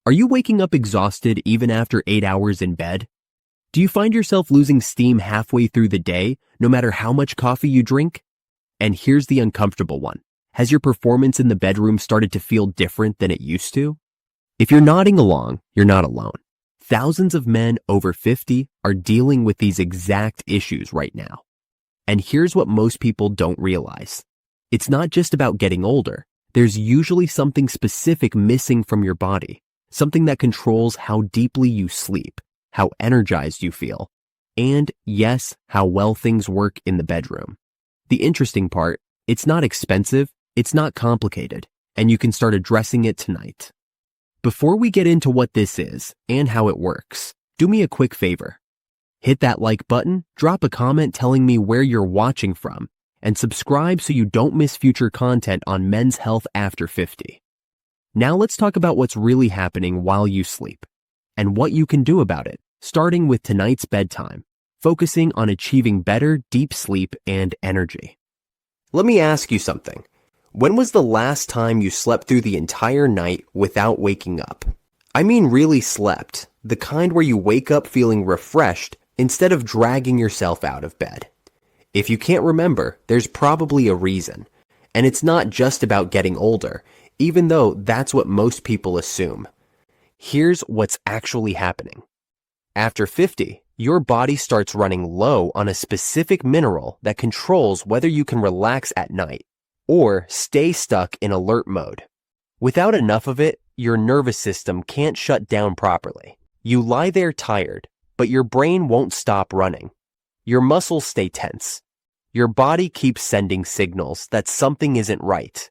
Are you waking up exhausted even after 8 hours in bed? Do you find yourself losing steam halfway through the day, no matter how much coffee you drink? And here's the uncomfortable one. Has your performance in the bedroom started to feel different than it used to? If you're nodding along, you're not alone. Thousands of men over 50 are dealing with these exact issues right now. And here's what most people don't realize. It's not just about getting older. There's usually something specific missing from your body, something that controls how deeply you sleep, how energized you feel, and yes, how well things work in the bedroom. The interesting part, it's not expensive, it's not complicated, and you can start addressing it tonight. Before we get into what this is and how it works, do me a quick favor. Hit that like button, drop a comment telling me where you're watching from, and subscribe so you don't miss future content on men's health after 50. Now let's talk about what's really happening while you sleep, and what you can do about it, starting with tonight's bedtime, focusing on achieving better deep sleep and energy. Let me ask you something. When was the last time you slept through the entire night without waking up? I mean really slept, the kind where you wake up feeling refreshed instead of dragging yourself out of bed. If you can't remember, there's probably a reason. And it's not just about getting older, even though that's what most people assume. Here's what's actually happening. After 50, your body starts running low on a specific mineral that controls whether you can relax at night or stay stuck in alert mode. Without enough of it, your nervous system can't shut down properly. You lie there tired, but your brain won't stop running. Your muscles stay tense. Your body keeps sending signals that something isn't right.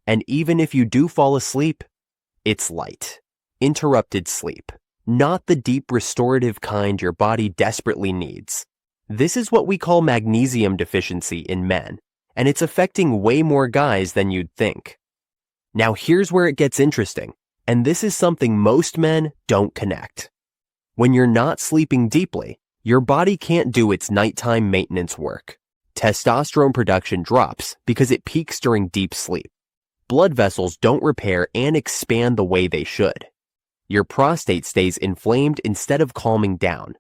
And even if you do fall asleep, it's light, interrupted sleep, not the deep restorative kind your body desperately needs. This is what we call magnesium deficiency in men, and it's affecting way more guys than you'd think. Now here's where it gets interesting, and this is something most men don't connect. When you're not sleeping deeply, your body can't do its nighttime maintenance work. Testosterone production drops because it peaks during deep sleep. Blood vessels don't repair and expand the way they should. Your prostate stays inflamed instead of calming down.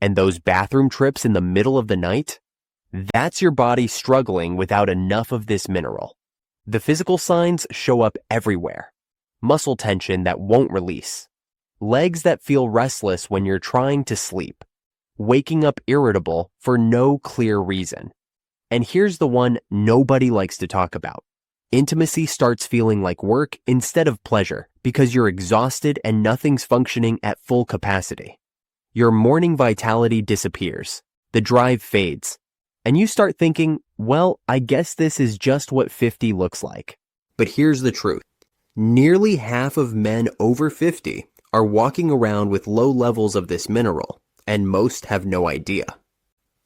And those bathroom trips in the middle of the night? That's your body struggling without enough of this mineral. The physical signs show up everywhere. Muscle tension that won't release. Legs that feel restless when you're trying to sleep. Waking up irritable for no clear reason. And here's the one nobody likes to talk about. Intimacy starts feeling like work instead of pleasure because you're exhausted and nothing's functioning at full capacity. Your morning vitality disappears. The drive fades. And you start thinking, well, I guess this is just what 50 looks like. But here's the truth. Nearly half of men over 50 are walking around with low levels of this mineral, and most have no idea.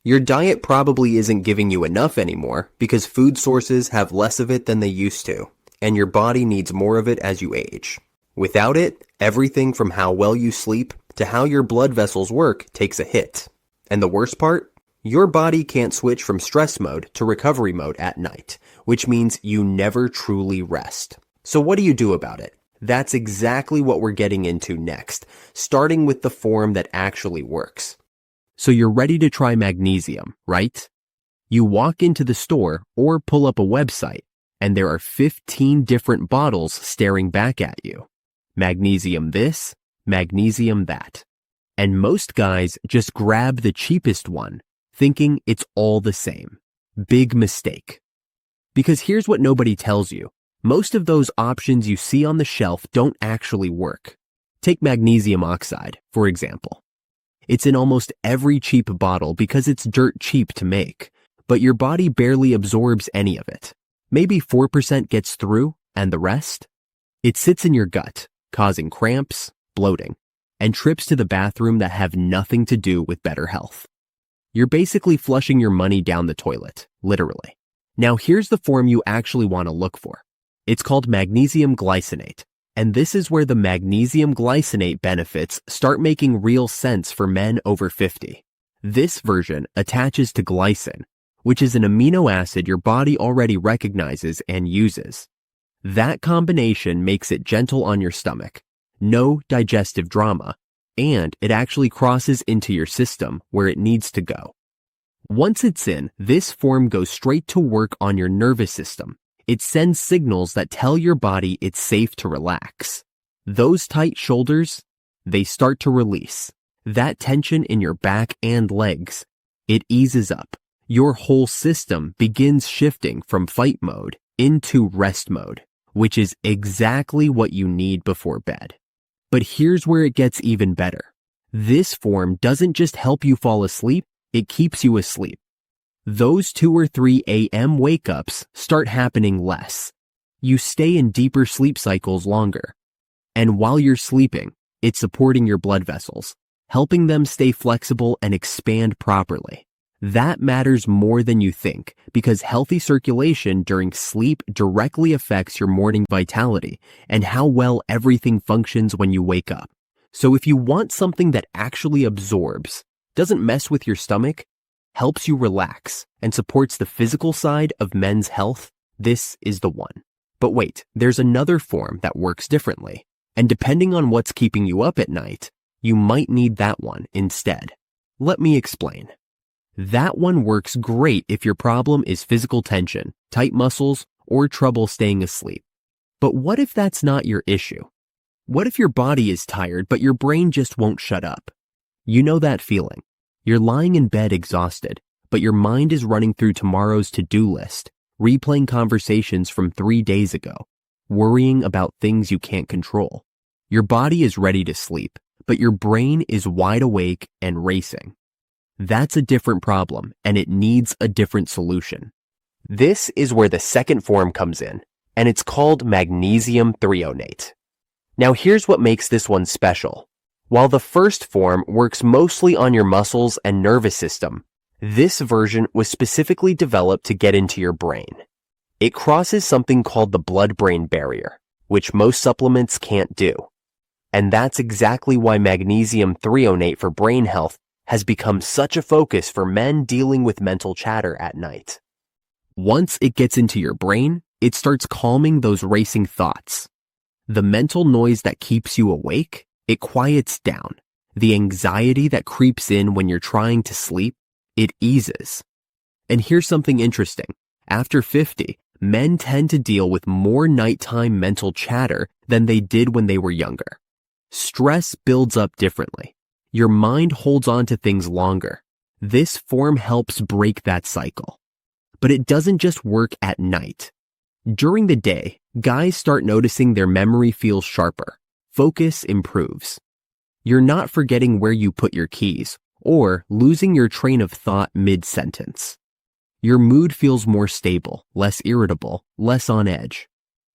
Your diet probably isn't giving you enough anymore because food sources have less of it than they used to, and your body needs more of it as you age. Without it, everything from how well you sleep to how your blood vessels work takes a hit. And the worst part? Your body can't switch from stress mode to recovery mode at night, which means you never truly rest. So what do you do about it? That's exactly what we're getting into next, starting with the form that actually works. So you're ready to try magnesium, right? You walk into the store or pull up a website, and there are 15 different bottles staring back at you. Magnesium this, magnesium that. And most guys just grab the cheapest one, thinking it's all the same. Big mistake. Because here's what nobody tells you. Most of those options you see on the shelf don't actually work. Take magnesium oxide, for example. It's in almost every cheap bottle because it's dirt cheap to make, but your body barely absorbs any of it. Maybe 4% gets through, and the rest? It sits in your gut, causing cramps, bloating, and trips to the bathroom that have nothing to do with better health. You're basically flushing your money down the toilet, literally. Now here's the form you actually want to look for. It's called magnesium glycinate, and this is where the magnesium glycinate benefits start making real sense for men over 50. This version attaches to glycine, which is an amino acid your body already recognizes and uses. That combination makes it gentle on your stomach, no digestive drama, and it actually crosses into your system where it needs to go. Once it's in, this form goes straight to work on your nervous system. It sends signals that tell your body it's safe to relax. Those tight shoulders, they start to release. That tension in your back and legs, it eases up. Your whole system begins shifting from fight mode into rest mode, which is exactly what you need before bed. But here's where it gets even better. This form doesn't just help you fall asleep, it keeps you asleep. Those 2 or 3 a.m. wake-ups start happening less. You stay in deeper sleep cycles longer. And while you're sleeping, it's supporting your blood vessels, helping them stay flexible and expand properly. That matters more than you think because healthy circulation during sleep directly affects your morning vitality and how well everything functions when you wake up. So if you want something that actually absorbs, doesn't mess with your stomach, helps you relax, and supports the physical side of men's health, this is the one. But wait, there's another form that works differently. And depending on what's keeping you up at night, you might need that one instead. Let me explain. That one works great if your problem is physical tension, tight muscles, or trouble staying asleep. But what if that's not your issue? What if your body is tired but your brain just won't shut up? You know that feeling. You're lying in bed exhausted, but your mind is running through tomorrow's to-do list, replaying conversations from 3 days ago, worrying about things you can't control. Your body is ready to sleep, but your brain is wide awake and racing. That's a different problem, and it needs a different solution. This is where the second form comes in, and it's called magnesium threonate. Now here's what makes this one special. While the first form works mostly on your muscles and nervous system, this version was specifically developed to get into your brain. It crosses something called the blood-brain barrier, which most supplements can't do. And that's exactly why magnesium threonate for brain health has become such a focus for men dealing with mental chatter at night. Once it gets into your brain, it starts calming those racing thoughts. The mental noise that keeps you awake, it quiets down. The anxiety that creeps in when you're trying to sleep, it eases. And here's something interesting. After 50, men tend to deal with more nighttime mental chatter than they did when they were younger. Stress builds up differently. Your mind holds on to things longer. This form helps break that cycle. But it doesn't just work at night. During the day, guys start noticing their memory feels sharper. Focus improves. You're not forgetting where you put your keys or losing your train of thought mid-sentence. Your mood feels more stable, less irritable, less on edge.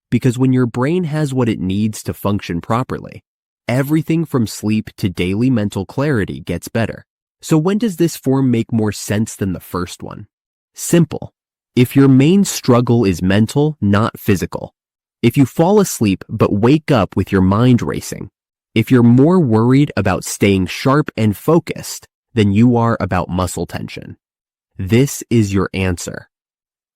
Because when your brain has what it needs to function properly, everything from sleep to daily mental clarity gets better. So when does this form make more sense than the first one? Simple. If your main struggle is mental, not physical. If you fall asleep but wake up with your mind racing. If you're more worried about staying sharp and focused than you are about muscle tension. This is your answer.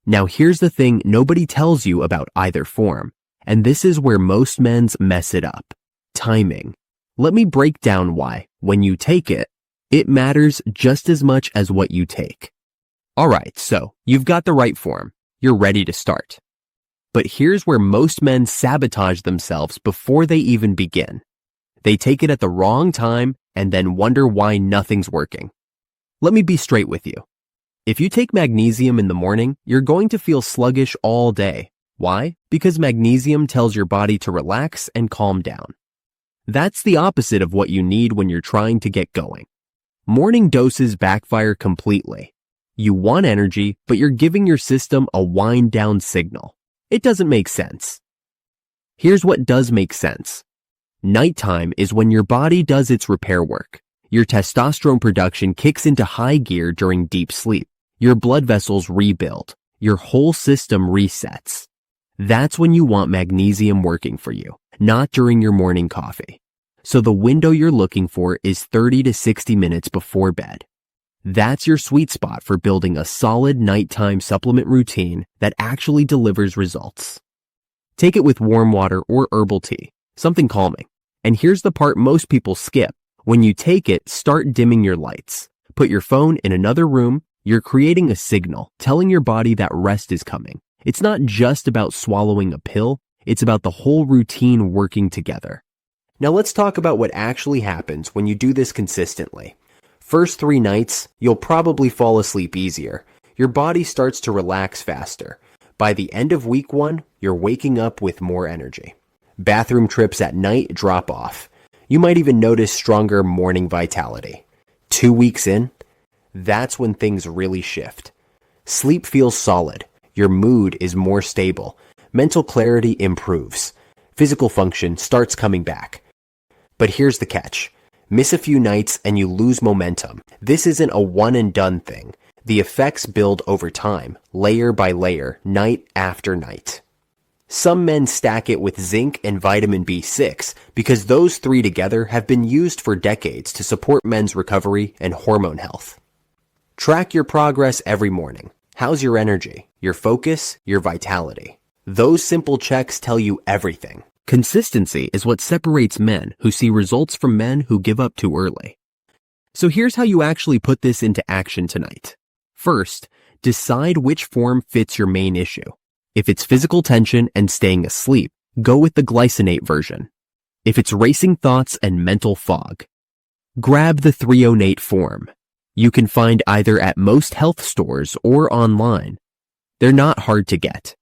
Now here's the thing nobody tells you about either form, and this is where most men's mess it up. Timing. Let me break down why, when you take it, it matters just as much as what you take. Alright, so you've got the right form. You're ready to start. But here's where most men sabotage themselves before they even begin. They take it at the wrong time and then wonder why nothing's working. Let me be straight with you. If you take magnesium in the morning, you're going to feel sluggish all day. Why? Because magnesium tells your body to relax and calm down. That's the opposite of what you need when you're trying to get going. Morning doses backfire completely. You want energy, but you're giving your system a wind-down signal. It doesn't make sense. Here's what does make sense. Nighttime is when your body does its repair work. Your testosterone production kicks into high gear during deep sleep. Your blood vessels rebuild. Your whole system resets. That's when you want magnesium working for you, not during your morning coffee. So the window you're looking for is 30 to 60 minutes before bed. That's your sweet spot for building a solid nighttime supplement routine that actually delivers results. Take it with warm water or herbal tea, something calming. And here's the part most people skip. When you take it, start dimming your lights. Put your phone in another room. You're creating a signal, telling your body that rest is coming. It's not just about swallowing a pill. It's about the whole routine working together. Now let's talk about what actually happens when you do this consistently. First 3 nights, you'll probably fall asleep easier. Your body starts to relax faster. By the end of week 1, you're waking up with more energy. Bathroom trips at night drop off. You might even notice stronger morning vitality. 2 weeks in, that's when things really shift. Sleep feels solid. Your mood is more stable. Mental clarity improves. Physical function starts coming back. But here's the catch. Miss a few nights and you lose momentum. This isn't a one and done thing. The effects build over time, layer by layer, night after night. Some men stack it with zinc and vitamin B6 because those 3 together have been used for decades to support men's recovery and hormone health. Track your progress every morning. How's your energy, your focus, your vitality? Those simple checks tell you everything. Consistency is what separates men who see results from men who give up too early. So here's how you actually put this into action tonight. First, decide which form fits your main issue. If it's physical tension and staying asleep, go with the glycinate version. If it's racing thoughts and mental fog, grab the threonate form. You can find either at most health stores or online. They're not hard to get.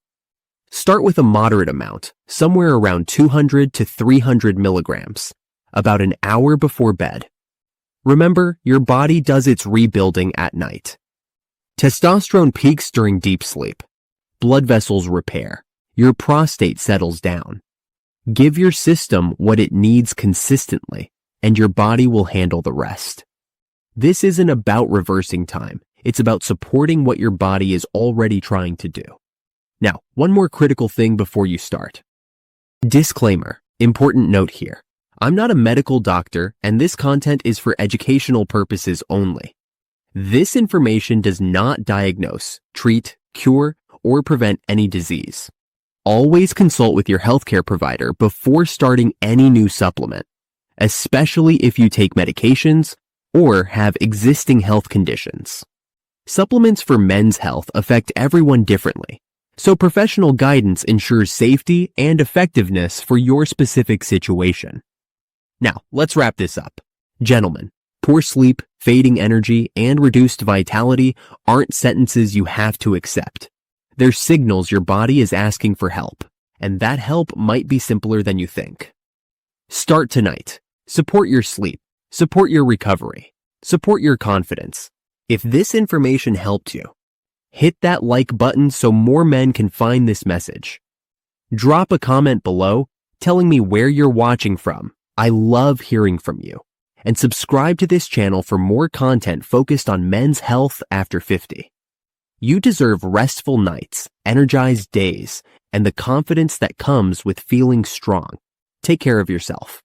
Start with a moderate amount, somewhere around 200 to 300 milligrams, about an hour before bed. Remember, your body does its rebuilding at night. Testosterone peaks during deep sleep. Blood vessels repair. Your prostate settles down. Give your system what it needs consistently, and your body will handle the rest. This isn't about reversing time. It's about supporting what your body is already trying to do. Now, one more critical thing before you start. Disclaimer, important note here. I'm not a medical doctor, and this content is for educational purposes only. This information does not diagnose, treat, cure, or prevent any disease. Always consult with your healthcare provider before starting any new supplement, especially if you take medications or have existing health conditions. Supplements for men's health affect everyone differently, so professional guidance ensures safety and effectiveness for your specific situation. Now, let's wrap this up. Gentlemen, poor sleep, fading energy, and reduced vitality aren't sentences you have to accept. They're signals your body is asking for help, and that help might be simpler than you think. Start tonight. Support your sleep. Support your recovery. Support your confidence. If this information helped you, hit that like button so more men can find this message. Drop a comment below telling me where you're watching from. I love hearing from you. And subscribe to this channel for more content focused on men's health after 50. You deserve restful nights, energized days, and the confidence that comes with feeling strong. Take care of yourself.